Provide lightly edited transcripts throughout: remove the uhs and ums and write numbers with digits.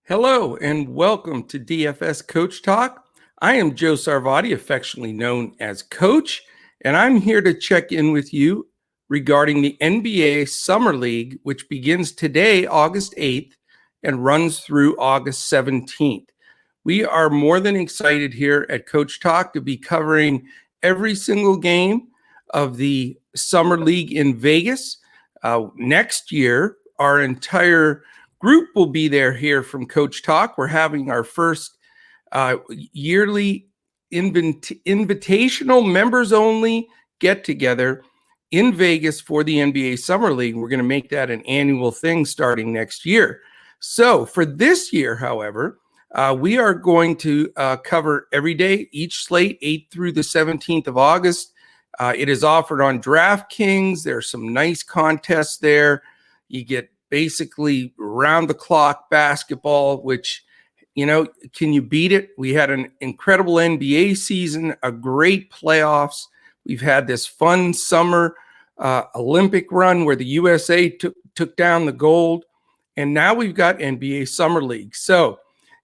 Hello and welcome to DFS Coach Talk. I am Joe Sarvati, affectionately known as Coach, and I'm here to check in with you regarding the NBA Summer League, which begins today, August 8th, and runs through August 17th. We are more than excited here at Coach Talk to be covering every single game of the Summer League in Vegas. Next year, our entire group will be there here from Coach Talk. We're having our first yearly invitational members only get together in Vegas for the NBA Summer League. We're going to make that an annual thing starting next year. So for this year, however, we are going to cover every day, each slate, 8th through the 17th of August. It is offered on DraftKings. There's some nice contests there. You get basically round-the-clock basketball, which, can you beat it? We had an incredible NBA season, a great playoffs. We've had this fun summer Olympic run where the USA took down the gold, and now we've got NBA Summer League. So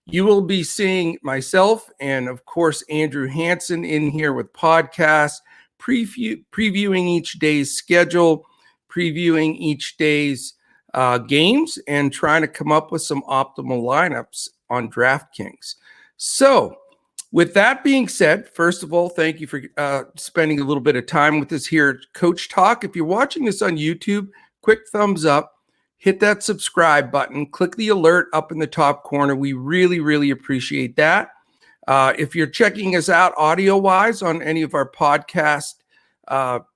you will be seeing myself and, of course, Andrew Hansen in here with podcasts, previewing each day's schedule, previewing each day's games, and trying to come up with some optimal lineups on DraftKings. So with that being said, first of all, thank you for spending a little bit of time with us here at Coach Talk. If you're watching this on YouTube, quick thumbs up, hit that subscribe button, click the alert up in the top corner. We really, really appreciate that. If you're checking us out audio-wise on any of our podcast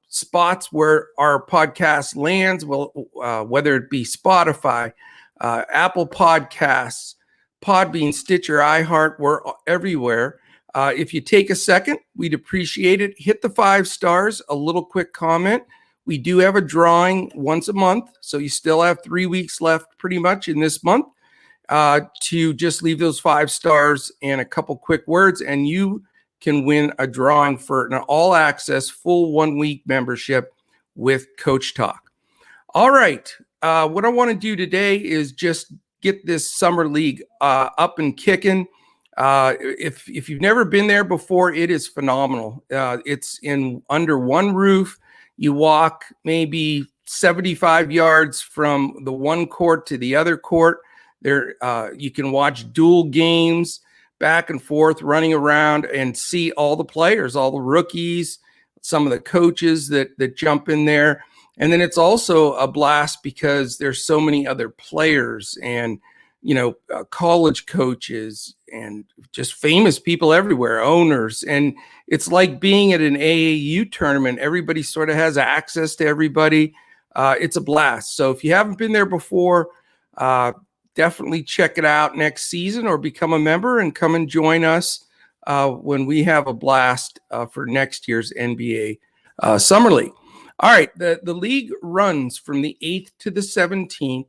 spots where our podcast lands, whether it be Spotify, Apple Podcasts, Podbean, Stitcher, iHeart, we're everywhere. If you take a second, we'd appreciate it. Hit the 5 stars, a little quick comment. We do have a drawing once a month, so you still have 3 weeks left pretty much in this month to just leave those 5 stars and a couple quick words, and you can win a drawing for an all-access full 1-week membership with Coach Talk. All right, what I want to do today is just get this summer league up and kicking. If you've never been there before, it is phenomenal. It's in under one roof. You walk maybe 75 yards from the one court to the other court. There, you can watch dual games back and forth, running around, and see all the players, all the rookies, some of the coaches that jump in there. And then it's also a blast because there's so many other players and, college coaches and just famous people everywhere, owners. And it's like being at an AAU tournament. Everybody sort of has access to everybody. It's a blast. So if you haven't been there before, definitely check it out next season or become a member and come and join us when we have a blast for next year's NBA Summer League. All right, the league runs from the 8th to the 17th.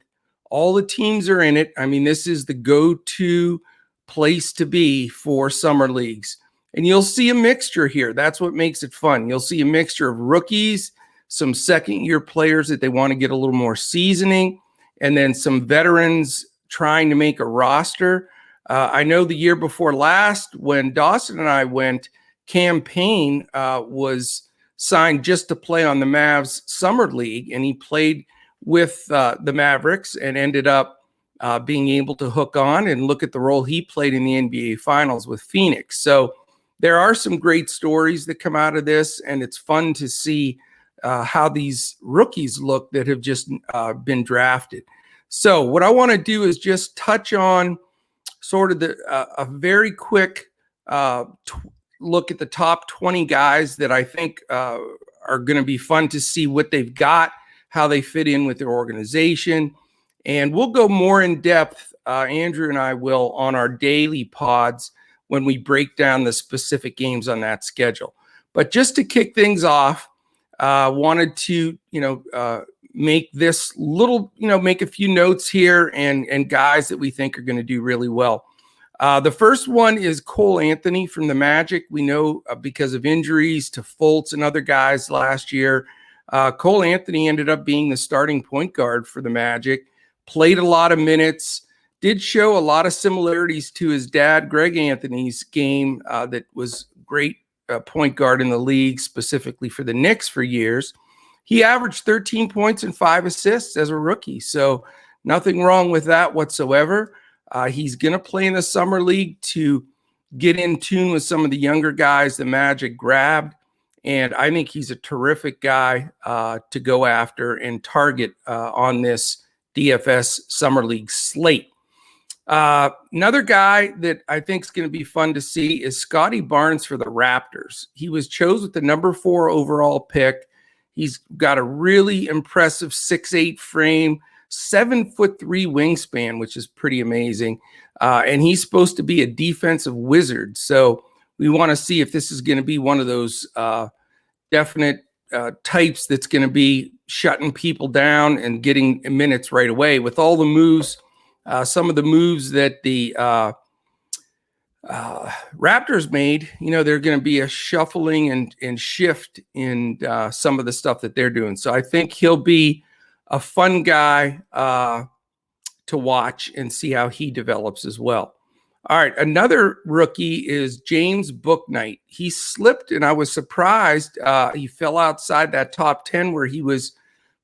All the teams are in it. I mean, this is the go-to place to be for summer leagues. And you'll see a mixture here. That's what makes it fun. You'll see a mixture of rookies, some second-year players that they want to get a little more seasoning, and then some veterans trying to make a roster. I know the year before last, when Dawson and I went, Cam Payne was signed just to play on the Mavs Summer League, and he played with the Mavericks and ended up being able to hook on and look at the role he played in the NBA Finals with Phoenix. So there are some great stories that come out of this, and it's fun to see how these rookies look that have just been drafted. So what I want to do is just touch on sort of a very quick look at the top 20 guys that I think are going to be fun to see what they've got, how they fit in with their organization. And we'll go more in depth, Andrew and I will, on our daily pods when we break down the specific games on that schedule. But just to kick things off, wanted to, make this little, make a few notes here and guys that we think are going to do really well. The first one is Cole Anthony from the Magic. We know because of injuries to Fultz and other guys last year, Cole Anthony ended up being the starting point guard for the Magic, played a lot of minutes, did show a lot of similarities to his dad, Greg Anthony's game that was great point guard in the league, specifically for the Knicks for years. He averaged 13 points and 5 assists as a rookie, so nothing wrong with that whatsoever. He's going to play in the summer league to get in tune with some of the younger guys the Magic grabbed, and I think he's a terrific guy to go after and target on this DFS Summer League slate. Another guy that I think is going to be fun to see is Scottie Barnes for the Raptors. He was chosen with the number 4 overall pick. He's got a really impressive 6'8" frame, 7'3" wingspan, which is pretty amazing. And he's supposed to be a defensive wizard. So we want to see if this is going to be one of those definite types that's going to be shutting people down and getting minutes right away. With all the moves, some of the moves that the Raptors made, they're going to be a shuffling and shift in some of the stuff that they're doing. So I think he'll be a fun guy to watch and see how he develops as well. All right, another rookie is James Bouknight. He slipped, and I was surprised. He fell outside that top 10 where he was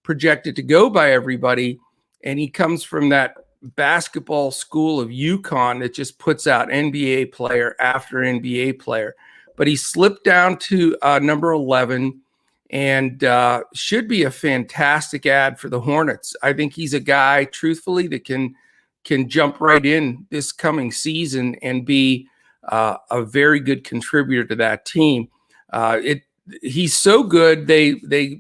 projected to go by everybody, and he comes from that basketball school of UConn that just puts out NBA player after NBA player. But he slipped down to number 11 and should be a fantastic ad for the Hornets. I think he's a guy, truthfully, that can jump right in this coming season and be a very good contributor to that team. He's so good, they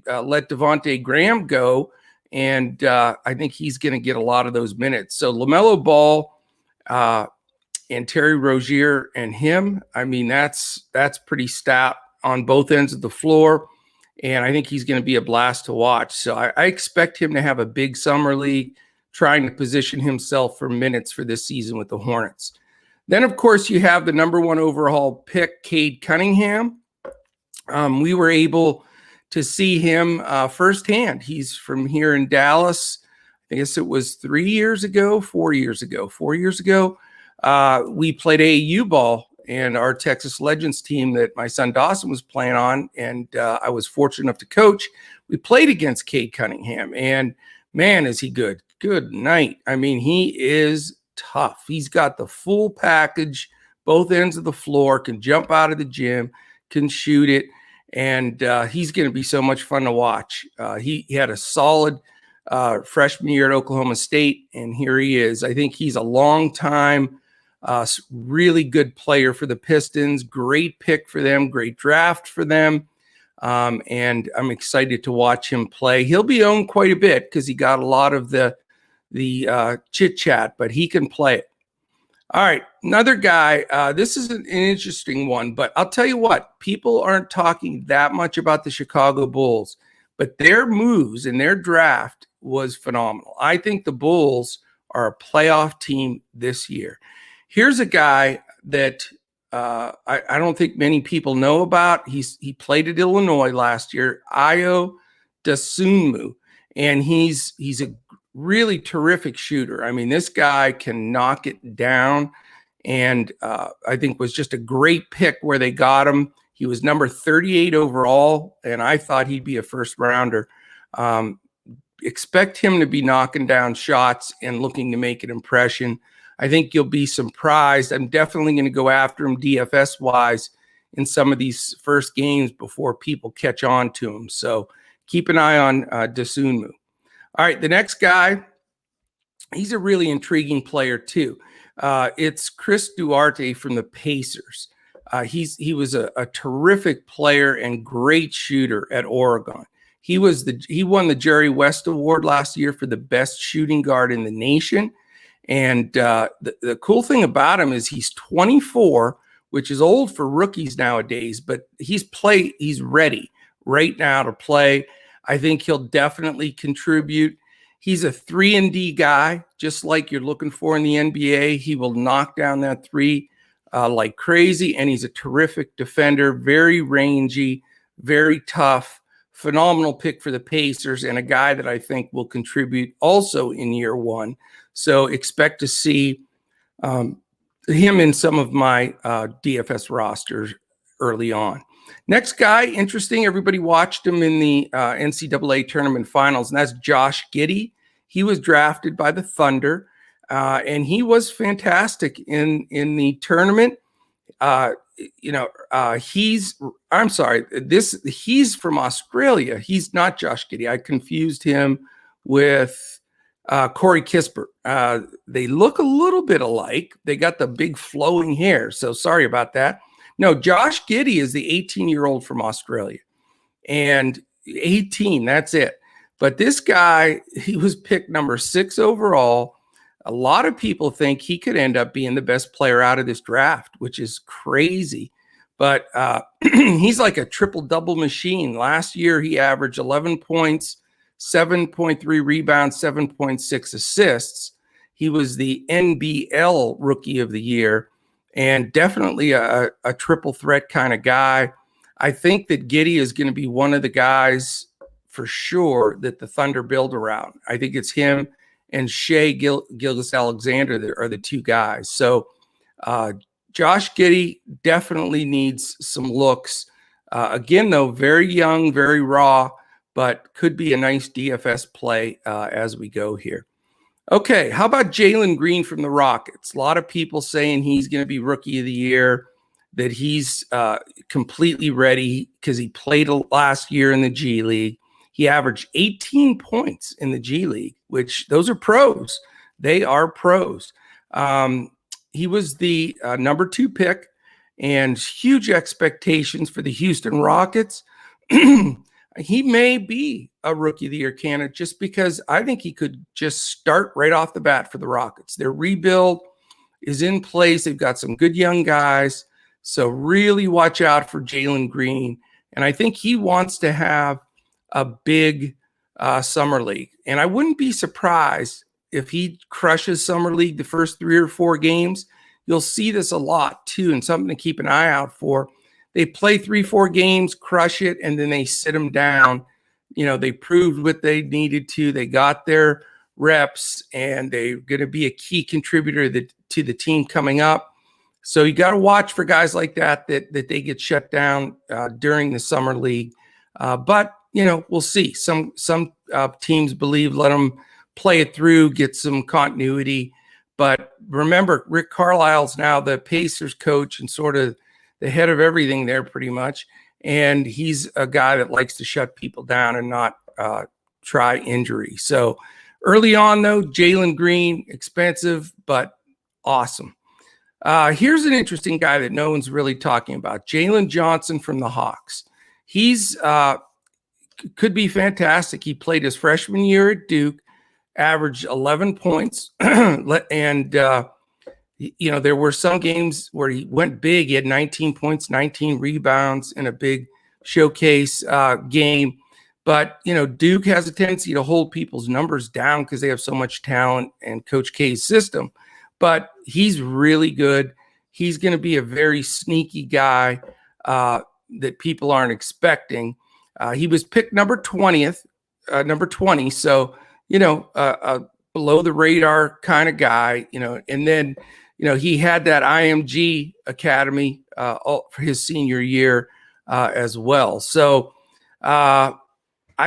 let Devontae Graham go, and I think he's going to get a lot of those minutes. So LaMelo Ball and Terry Rozier and him, I mean, that's pretty stout on both ends of the floor, and I think he's going to be a blast to watch. So I expect him to have a big summer league, trying to position himself for minutes for this season with the Hornets. Then, of course, you have the number 1 overall pick, Cade Cunningham. We were able to see him firsthand. He's from here in Dallas. I guess it was 4 years ago. We played AAU ball, and our Texas Legends team that my son Dawson was playing on, and I was fortunate enough to coach. We played against Cade Cunningham, and man, is he good. Good night. I mean, he is tough. He's got the full package, both ends of the floor, can jump out of the gym, can shoot it, and he's going to be so much fun to watch. He had a solid freshman year at Oklahoma State, and here he is. I think he's a long-time, really good player for the Pistons. Great pick for them, great draft for them. And I'm excited to watch him play. He'll be owned quite a bit because he got a lot of the chit chat, but he can play it. All right, another guy. This is an interesting one, but I'll tell you what, people aren't talking that much about the Chicago Bulls, but their moves and their draft was phenomenal. I think the Bulls are a playoff team this year. Here's a guy that I don't think many people know about. He played at Illinois last year, Ayo Dosunmu, and he's a really terrific shooter. I mean, this guy can knock it down, and I think was just a great pick where they got him. He was number 38 overall, and I thought he'd be a first rounder. Expect him to be knocking down shots and looking to make an impression. I think you'll be surprised. I'm definitely going to go after him DFS-wise in some of these first games before people catch on to him. So keep an eye on Dosunmu. All right, the next guy, he's a really intriguing player too. It's Chris Duarte from the Pacers. He was a terrific player and great shooter at Oregon. He won the Jerry West Award last year for the best shooting guard in the nation. And the cool thing about him is he's 24, which is old for rookies nowadays, but he's ready right now to play. I think he'll definitely contribute. He's a 3-and-D guy, just like you're looking for in the NBA. He will knock down that three like crazy, and he's a terrific defender, very rangy, very tough, phenomenal pick for the Pacers, and a guy that I think will contribute also in year one. So expect to see him in some of my DFS rosters early on. Next guy, interesting. Everybody watched him in the NCAA tournament finals, and that's Josh Giddy. He was drafted by the Thunder, and he was fantastic in the tournament. He's from Australia. He's not Josh Giddy. I confused him with Corey Kispert. They look a little bit alike. They got the big flowing hair. So sorry about that. No, Josh Giddy is the 18-year-old from Australia. And 18, that's it. But this guy, he was picked number 6 overall. A lot of people think he could end up being the best player out of this draft, which is crazy. But he's like a triple-double machine. Last year, he averaged 11 points, 7.3 rebounds, 7.6 assists. He was the NBL Rookie of the Year and definitely a triple threat kind of guy. I think that Giddy is going to be one of the guys for sure that the Thunder build around. I think it's him and Shai Gilgeous-Alexander that are the two guys. So Josh Giddy definitely needs some looks. Again, though, very young, very raw, but could be a nice DFS play as we go here. Okay, how about Jalen Green from the Rockets? A lot of people saying he's going to be Rookie of the Year, that he's completely ready because he played last year in the G League. He averaged 18 points in the G League, which those are pros. They are pros. He was the number 2 pick and huge expectations for the Houston Rockets. He may be a Rookie of the Year candidate just because I think he could just start right off the bat for the Rockets. Their rebuild is in place. They've got some good young guys. So really watch out for Jalen Green. And I think he wants to have a big summer league. And I wouldn't be surprised if he crushes summer league the first 3 or 4 games. You'll see this a lot too, and something to keep an eye out for. They play 3-4 games, crush it, and then they sit them down. You know, they proved what they needed to. They got their reps, and they're going to be a key contributor to the team coming up. So you got to watch for guys like that they get shut down during the summer league. But you know, we'll see. Some teams believe let them play it through, get some continuity. But remember, Rick Carlisle's now the Pacers coach and sort of the head of everything there pretty much. And he's a guy that likes to shut people down and not try injury. So early on, though, Jalen Green, expensive, but awesome. Here's an interesting guy that no one's really talking about. Jalen Johnson from the Hawks. He's could be fantastic. He played his freshman year at Duke, averaged 11 points. And, you know, there were some games where he went big. He had 19 points, 19 rebounds in a big showcase game. But, you know, Duke has a tendency to hold people's numbers down because they have so much talent and Coach K's system. But he's really good. He's going to be a very sneaky guy that people aren't expecting. He was picked number 20. So, you know, below the radar kind of guy, you know, and then, you know, he had that IMG Academy for his senior year as well. So I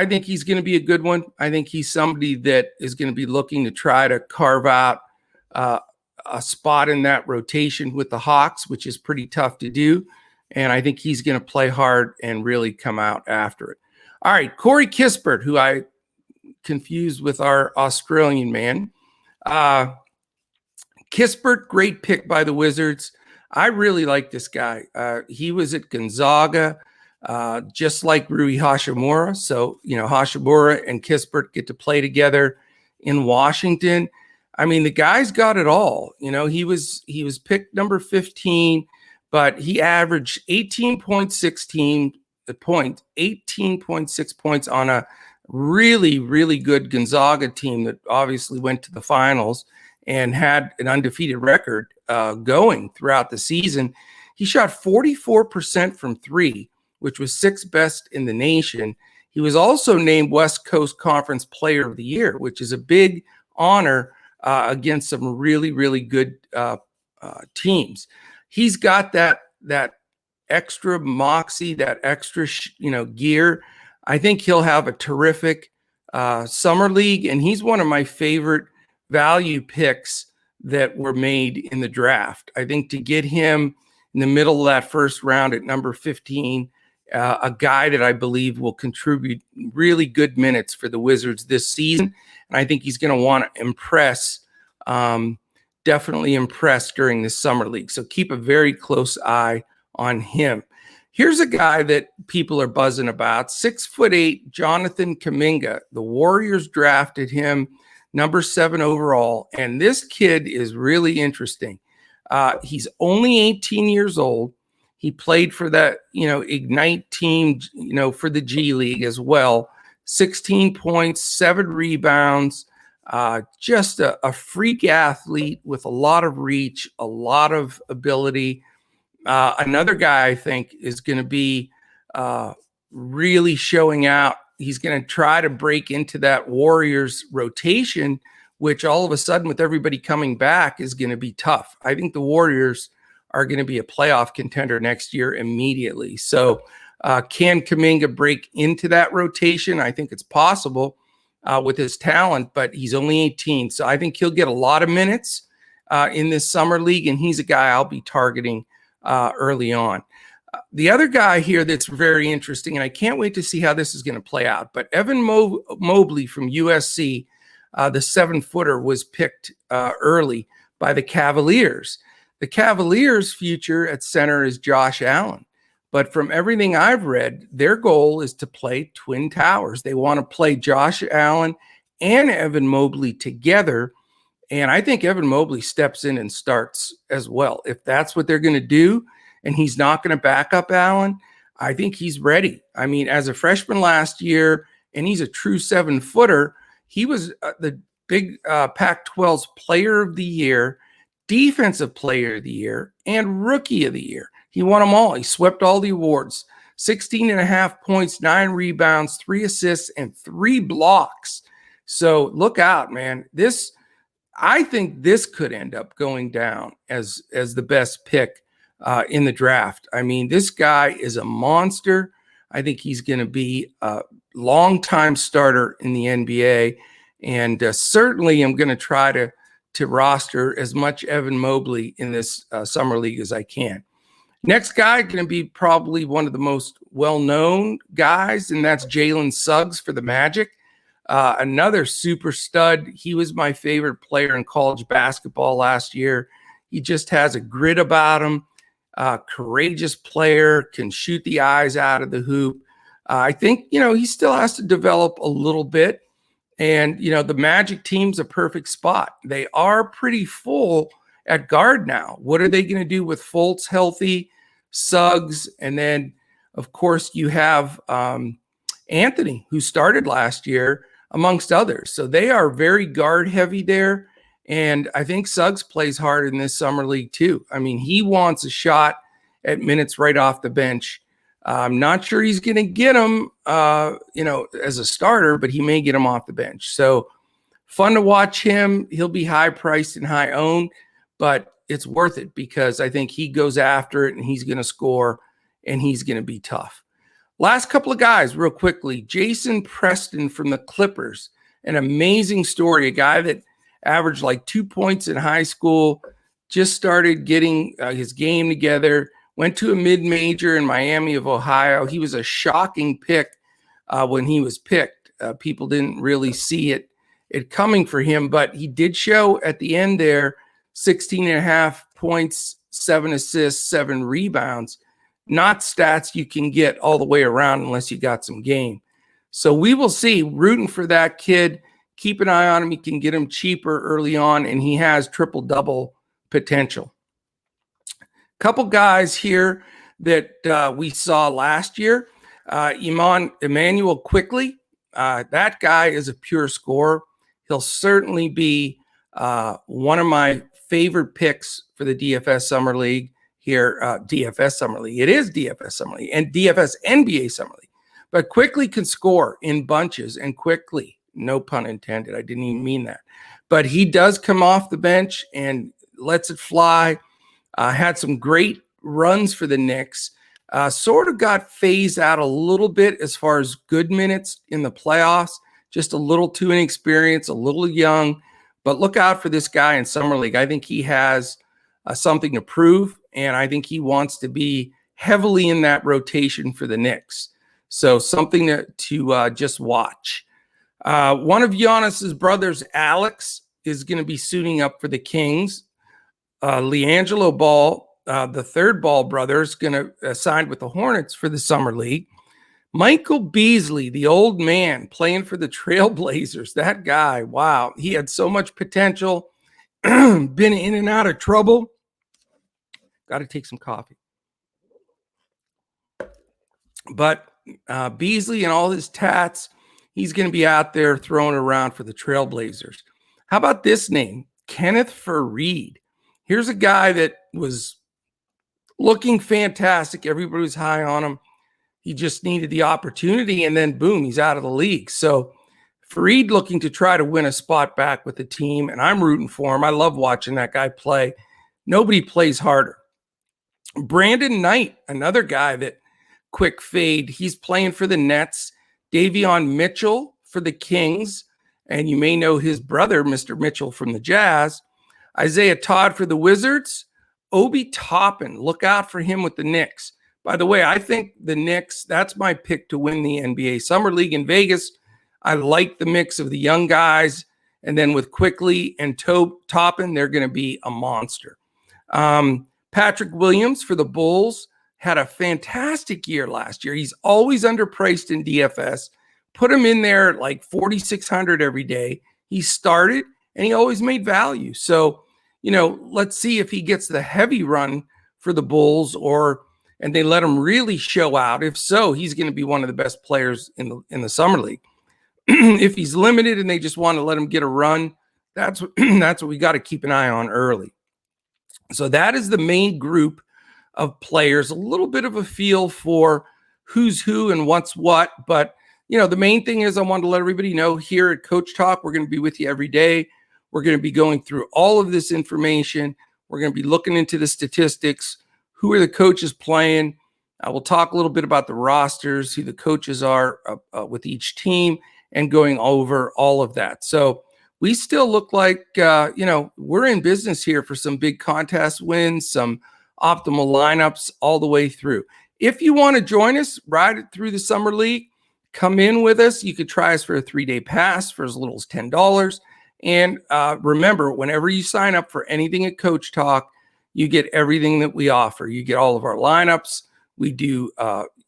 think he's going to be a good one. I think he's somebody that is going to be looking to try to carve out a spot in that rotation with the Hawks, which is pretty tough to do. And I think he's going to play hard and really come out after it. All right, Corey Kispert, who I confused with our Australian man. Kispert, great pick by the Wizards. I really like this guy. He was at Gonzaga, just like Rui Hachimura. So, you know, Hachimura and Kispert get to play together in Washington. I mean, the guy's got it all. You know, he was picked number 15, but he averaged 18.6 points on a really, really good Gonzaga team that obviously went to the finals and had an undefeated record going throughout the season. He shot 44% from 3, which was 6th best in the nation. He was also named West Coast Conference Player of the Year, which is a big honor against some really, really good teams. He's got that extra moxie, that extra gear. I think he'll have a terrific summer league, and he's one of my favorite value picks that were made in the draft. I think to get him in the middle of that first round at number 15, a guy that I believe will contribute really good minutes for the Wizards this season. And I think he's going to want to impress, definitely impress during this summer league. So keep a very close eye on him. Here's a guy that people are buzzing about, 6'8", Jonathan Kuminga. The Warriors drafted him number 7 overall. And this kid is really interesting. He's only 18 years old. He played for that, Ignite team, for the G League as well. 16 points, 7 rebounds, just a freak athlete with a lot of reach, a lot of ability. Another guy I think is going to be really showing out. He's going to try to break into that Warriors rotation, which all of a sudden with everybody coming back is going to be tough. I think the Warriors are going to be a playoff contender next year immediately. So can Kuminga break into that rotation? I think it's possible with his talent, but he's only 18. So I think he'll get a lot of minutes in this summer league, and he's a guy I'll be targeting early on. The other guy here that's very interesting, and I can't wait to see how this is going to play out, but Evan Mobley from USC, the 7-footer, was picked early by the Cavaliers. The Cavaliers' future at center is Josh Allen. But from everything I've read, their goal is to play Twin Towers. They want to play Josh Allen and Evan Mobley together. And I think Evan Mobley steps in and starts as well. If that's what they're going to do, and he's not going to back up Allen, I think he's ready. I mean, as a freshman last year, and he's a true 7-footer, he was the big Pac-12's player of the year, defensive player of the year, and rookie of the year. He won them all. He swept all the awards. 16.5 points, 9 rebounds, 3 assists, and 3 blocks. So look out, man. I think this could end up going down as the best pick in the draft. I mean, this guy is a monster. I think he's going to be a longtime starter in the NBA. And certainly I'm going to try to roster as much Evan Mobley in this summer league as I can. Next guy going to be probably one of the most well-known guys, and that's Jalen Suggs for the Magic. Another super stud. He was my favorite player in college basketball last year. He just has a grit about him. Courageous player, can shoot the eyes out of the hoop. I think, he still has to develop a little bit. And, the Magic team's a perfect spot. They are pretty full at guard now. What are they going to do with Fultz healthy, Suggs? And then, of course, you have Anthony, who started last year, amongst others. So they are very guard heavy there. And I think Suggs plays hard in this summer league too. I mean, he wants a shot at minutes right off the bench. I'm not sure he's going to get him, as a starter, but he may get him off the bench. So fun to watch him. He'll be high priced and high owned, but it's worth it because I think he goes after it and he's going to score and he's going to be tough. Last couple of guys real quickly. Jason Preston from the Clippers, an amazing story, a guy that averaged like 2 points in high school, just started getting his game together, went to a mid-major in Miami of Ohio. He was a shocking pick when he was picked. People didn't really see it coming for him, but he did show at the end there 16.5 points, 7 assists, 7 rebounds. Not stats you can get all the way around unless you got some game. So we will see. Rooting for that kid. Keep an eye on him. You can get him cheaper early on, and he has triple-double potential. Couple guys here that we saw last year. Emmanuel Quickly. That guy is a pure scorer. He'll certainly be one of my favorite picks for the DFS Summer League here. DFS Summer League. It is DFS Summer League and DFS NBA Summer League. But Quickly can score in bunches, and quickly, no pun intended. I didn't even mean that. but he does come off the bench and lets it fly. Had some great runs for the Knicks. Sort of got phased out a little bit as far as good minutes in the playoffs. Just a little too inexperienced, a little young. But look out for this guy in Summer League. I think he has something to prove, and I think he wants to be heavily in that rotation for the Knicks. So something to just watch. One of Giannis's brothers, Alex, is going to be suiting up for the Kings. LiAngelo Ball, the third Ball brother, is going to sign with the Hornets for the Summer League. Michael Beasley, the old man, playing for the Trailblazers. That guy, wow. He had so much potential, been in and out of trouble. Got to take some coffee. But Beasley and all his tats, he's going to be out there throwing around for the Trailblazers. How about this name? Kenneth Faried. Here's a guy that was looking fantastic. Everybody was high on him. He just needed the opportunity, and then boom, he's out of the league. So Faried looking to try to win a spot back with the team, and I'm rooting for him. I love watching that guy play. Nobody plays harder. Brandon Knight, another guy that quick fade. He's playing for the Nets. Davion Mitchell for the Kings, and you may know his brother, Mr. Mitchell, from the Jazz. Isaiah Todd for the Wizards. Obi Toppin, look out for him with the Knicks. By the way, I think the Knicks, that's my pick to win the NBA Summer League in Vegas. I like the mix of the young guys, and then with Quickly and Toppin, they're going to be a monster. Patrick Williams for the Bulls had a fantastic year last year. He's always underpriced in DFS. Put him in there at like 4,600 every day. He started, and he always made value. So, let's see if he gets the heavy run for the Bulls, and they let him really show out. If so, he's going to be one of the best players in the Summer League. If he's limited and they just want to let him get a run, that's what we got to keep an eye on early. So that is the main group of players. A little bit of a feel for who's who and what's what. But, the main thing is I want to let everybody know here at Coach Talk, we're going to be with you every day. We're going to be going through all of this information. We're going to be looking into the statistics. Who are the coaches playing? We'll talk a little bit about the rosters, who the coaches are with each team, and going over all of that. So we still look like, we're in business here for some big contest wins, some optimal lineups all the way through. If you want to join us, ride it through the Summer League, come in with us. You could try us for a 3-day pass for as little as $10. And remember, whenever you sign up for anything at Coach Talk, you get everything that we offer. You get all of our lineups. We do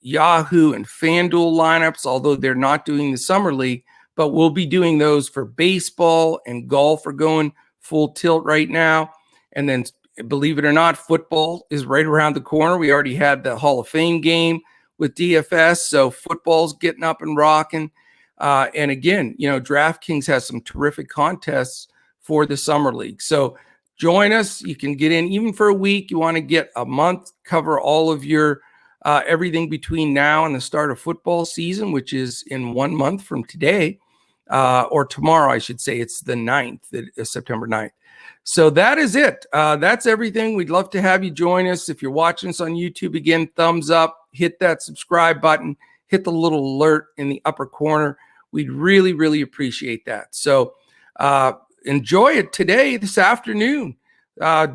Yahoo and FanDuel lineups, although they're not doing the Summer League, but we'll be doing those for baseball and golf are going full tilt right now. And then, believe it or not, football is right around the corner. We already had the Hall of Fame game with DFS, so football's getting up and rocking. And again, DraftKings has some terrific contests for the Summer League. So join us. You can get in even for a week. You want to get a month, cover all of your everything between now and the start of football season, which is in 1 month from today, or tomorrow, I should say. It's the 9th, September 9th. So that is it. That's everything. We'd love to have you join us. If you're watching us on YouTube, again, thumbs up, hit that subscribe button, hit the little alert in the upper corner. We'd really, really appreciate that. So enjoy it today, this afternoon.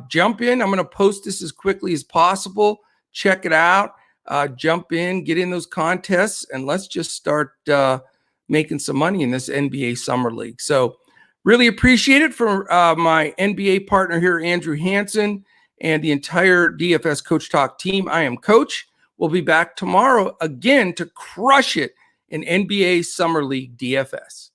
Jump in. I'm going to post this as quickly as possible. Check it out. Jump in, get in those contests, and let's just start making some money in this NBA Summer League. So really appreciate it for my NBA partner here, Andrew Hansen, and the entire DFS Coach Talk team. I am Coach. We'll be back tomorrow again to crush it in NBA Summer League DFS.